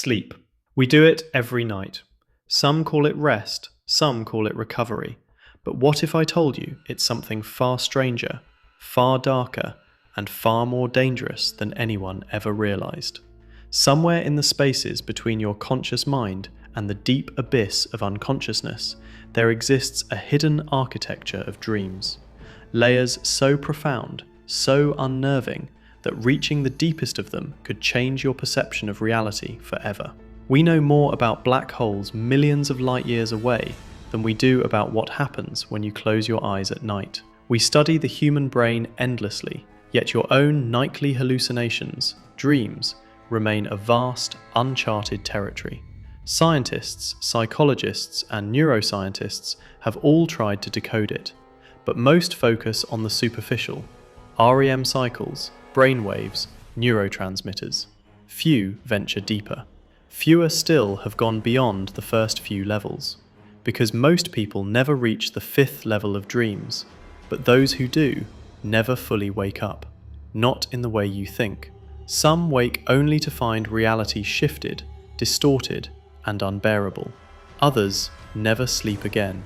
Sleep. We do it every night. Some call it rest, some call it recovery. But what if I told you it's something far stranger, far darker, and far more dangerous than anyone ever realized? Somewhere in the spaces between your conscious mind and the deep abyss of unconsciousness, there exists a hidden architecture of dreams. Layers so profound, so unnerving, that reaching the deepest of them could change your perception of reality forever. We know more about black holes millions of light years away than we do about what happens when you close your eyes at night. We study the human brain endlessly, yet your own nightly hallucinations, dreams, remain a vast, uncharted territory. Scientists, psychologists, and neuroscientists have all tried to decode it, but most focus on the superficial: REM cycles, brainwaves, neurotransmitters. Few venture deeper. Fewer still have gone beyond the first few levels, because most people never reach the fifth level of dreams, but those who do never fully wake up, not in the way you think. Some wake only to find reality shifted, distorted, and unbearable. Others never sleep again.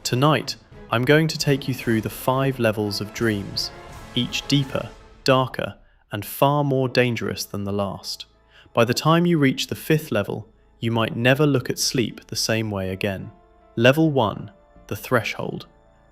Tonight, I'm going to take you through the 5 levels of dreams, each deeper, darker, and far more dangerous than the last. By the time you reach the 5th level, you might never look at sleep the same way again. Level 1, the threshold.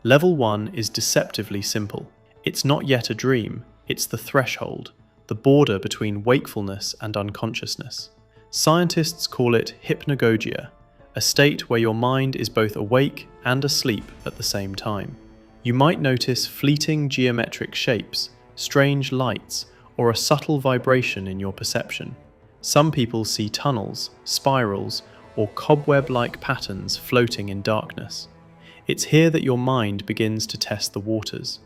Level 1 is deceptively simple. It's not yet a dream, it's the threshold, the border between wakefulness and unconsciousness. Scientists call it Hypnagogia, a state where your mind is both awake and asleep at the same time. You might notice fleeting geometric shapes, strange lights, or a subtle vibration in your perception. Some people see tunnels, spirals, or cobweb-like patterns floating in darkness. It's here that your mind begins to test the waters.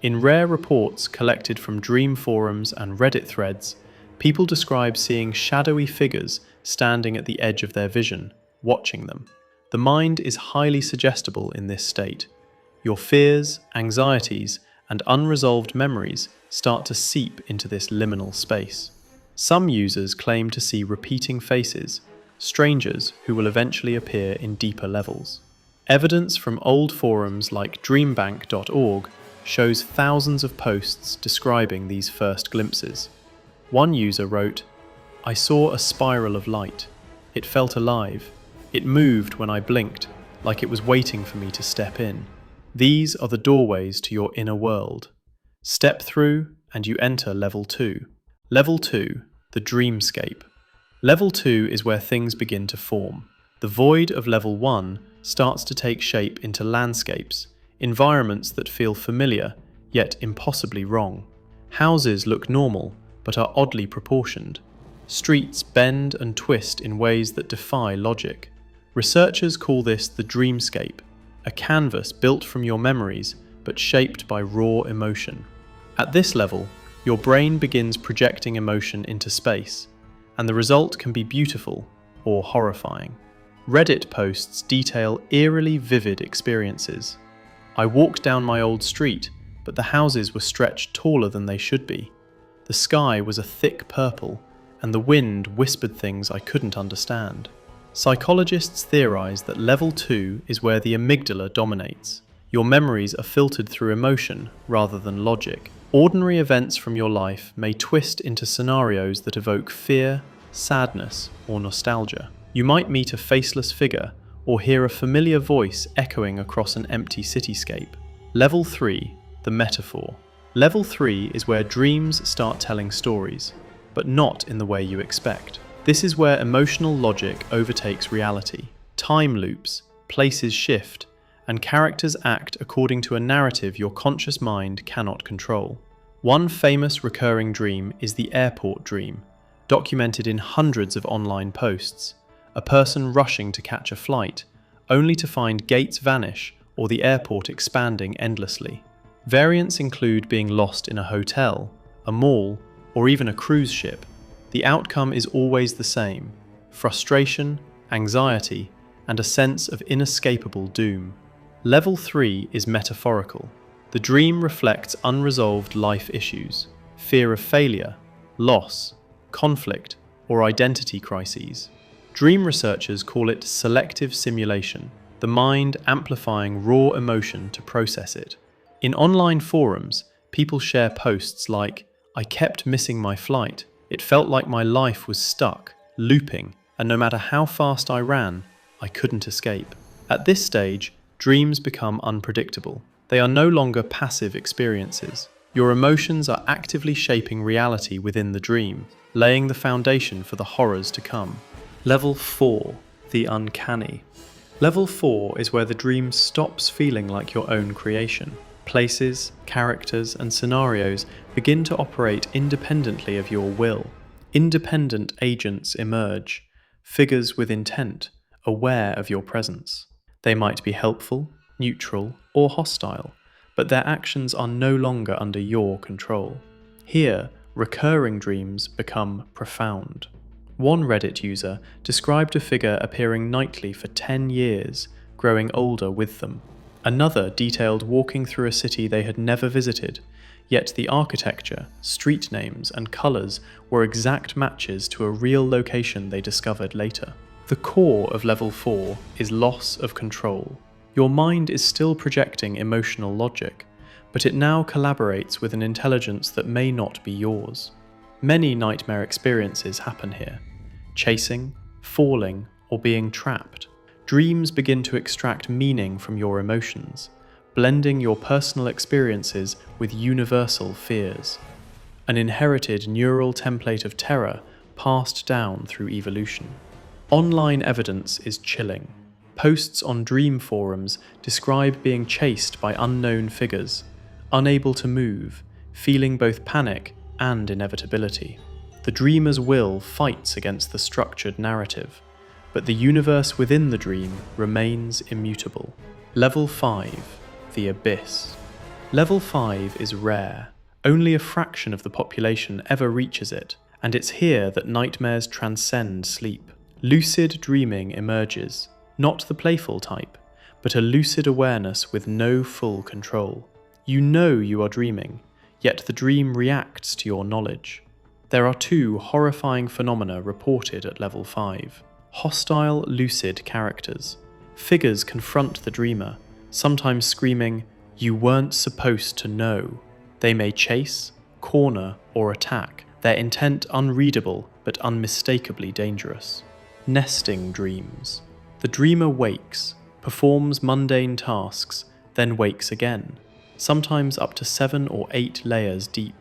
In rare reports collected from dream forums and Reddit threads, people describe seeing shadowy figures standing at the edge of their vision, watching them. The mind is highly suggestible in this state. Your fears, anxieties, and unresolved memories start to seep into this liminal space. Some users claim to see repeating faces, strangers who will eventually appear in deeper levels. Evidence from old forums like dreambank.org shows thousands of posts describing these first glimpses. One user wrote, "I saw a spiral of light. It felt alive. It moved when I blinked, like it was waiting for me to step in. These are the doorways to your inner world. Step through and you enter Level 2. Level 2, the Dreamscape. Level 2 is where things begin to form. The void of Level 1 starts to take shape into landscapes, environments that feel familiar, yet impossibly wrong. Houses look normal, but are oddly proportioned. Streets bend and twist in ways that defy logic. Researchers call this the Dreamscape, a canvas built from your memories, but shaped by raw emotion. At this level, your brain begins projecting emotion into space, and the result can be beautiful or horrifying. Reddit posts detail eerily vivid experiences. I walked down my old street, but the houses were stretched taller than they should be. The sky was a thick purple, and the wind whispered things I couldn't understand. Psychologists theorize that Level 2 is where the amygdala dominates. Your memories are filtered through emotion rather than logic. Ordinary events from your life may twist into scenarios that evoke fear, sadness, or nostalgia. You might meet a faceless figure or hear a familiar voice echoing across an empty cityscape. Level 3, the metaphor. Level 3 is where dreams start telling stories, but not in the way you expect. This is where emotional logic overtakes reality. Time loops, places shift, and characters act according to a narrative your conscious mind cannot control. One famous recurring dream is the airport dream, documented in hundreds of online posts. A person rushing to catch a flight, only to find gates vanish or the airport expanding endlessly. Variants include being lost in a hotel, a mall, or even a cruise ship. The outcome is always the same: frustration, anxiety, and a sense of inescapable doom. Level 3 is metaphorical. The dream reflects unresolved life issues, fear of failure, loss, conflict, or identity crises. Dream researchers call it selective simulation, the mind amplifying raw emotion to process it. In online forums, people share posts like, "I kept missing my flight. It felt like my life was stuck, looping, and no matter how fast I ran, I couldn't escape." At this stage, dreams become unpredictable. They are no longer passive experiences. Your emotions are actively shaping reality within the dream, laying the foundation for the horrors to come. Level 4, the Uncanny. Level 4 is where the dream stops feeling like your own creation. Places, characters, and scenarios begin to operate independently of your will. Independent agents emerge, figures with intent, aware of your presence. They might be helpful, neutral, or hostile, but their actions are no longer under your control. Here, recurring dreams become profound. One Reddit user described a figure appearing nightly for 10 years, growing older with them. Another detailed walking through a city they had never visited, yet the architecture, street names, and colours were exact matches to a real location they discovered later. The core of Level 4 is loss of control. Your mind is still projecting emotional logic, but it now collaborates with an intelligence that may not be yours. Many nightmare experiences happen here: chasing, falling, or being trapped. Dreams begin to extract meaning from your emotions, blending your personal experiences with universal fears. An inherited neural template of terror passed down through evolution. Online evidence is chilling. Posts on dream forums describe being chased by unknown figures, unable to move, feeling both panic and inevitability. The dreamer's will fights against the structured narrative, but the universe within the dream remains immutable. Level 5, the Abyss. Level 5 is rare. Only a fraction of the population ever reaches it, and it's here that nightmares transcend sleep. Lucid dreaming emerges, not the playful type, but a lucid awareness with no full control. You know you are dreaming, yet the dream reacts to your knowledge. There are two horrifying phenomena reported at Level 5. Hostile lucid characters. Figures confront the dreamer, sometimes screaming, "You weren't supposed to know." They may chase, corner, or attack, their intent unreadable but unmistakably dangerous. Nesting dreams. The dreamer wakes, performs mundane tasks, then wakes again, sometimes up to 7 or 8 layers deep.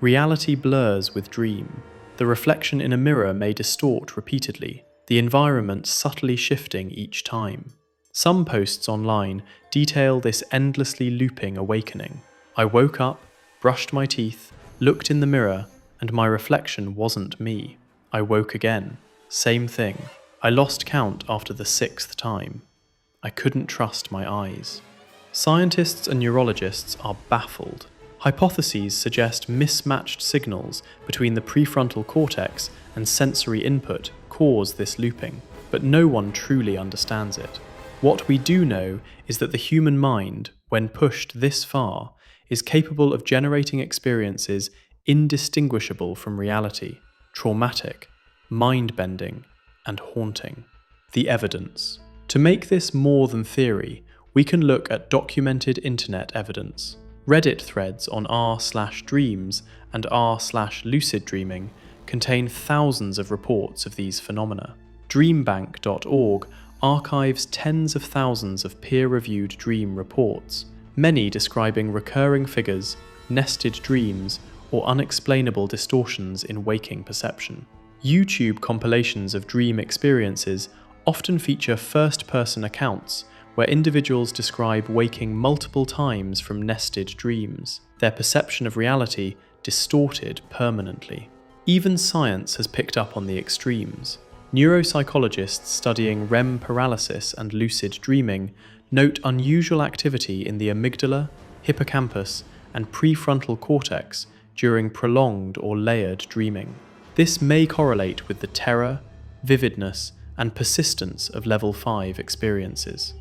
Reality blurs with dream. The reflection in a mirror may distort repeatedly, the environment subtly shifting each time. Some posts online detail this endlessly looping awakening. I woke up, brushed my teeth, looked in the mirror, and my reflection wasn't me. I woke again. Same thing. I lost count after the 6th time. I couldn't trust my eyes. Scientists and neurologists are baffled. Hypotheses suggest mismatched signals between the prefrontal cortex and sensory input cause this looping, but no one truly understands it. What we do know is that the human mind, when pushed this far, is capable of generating experiences indistinguishable from reality, traumatic, mind-bending, and haunting. The evidence. To make this more than theory, we can look at documented internet evidence. Reddit threads on r/dreams and r/lucid dreaming contain thousands of reports of these phenomena. Dreambank.org archives tens of thousands of peer-reviewed dream reports, many describing recurring figures, nested dreams, or unexplainable distortions in waking perception. YouTube compilations of dream experiences often feature first-person accounts where individuals describe waking multiple times from nested dreams, their perception of reality distorted permanently. Even science has picked up on the extremes. Neuropsychologists studying REM paralysis and lucid dreaming note unusual activity in the amygdala, hippocampus, and prefrontal cortex during prolonged or layered dreaming. This may correlate with the terror, vividness, and persistence of Level 5 experiences.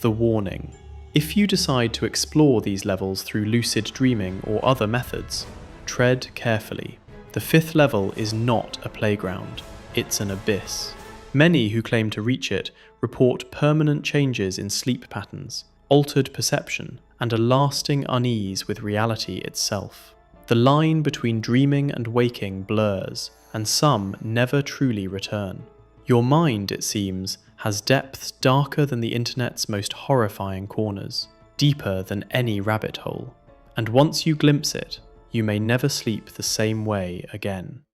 The warning. If you decide to explore these levels through lucid dreaming or other methods, tread carefully. The 5th level is not a playground, it's an abyss. Many who claim to reach it report permanent changes in sleep patterns, altered perception, and a lasting unease with reality itself. The line between dreaming and waking blurs, and some never truly return. Your mind, it seems, has depths darker than the internet's most horrifying corners, deeper than any rabbit hole. And once you glimpse it, you may never sleep the same way again.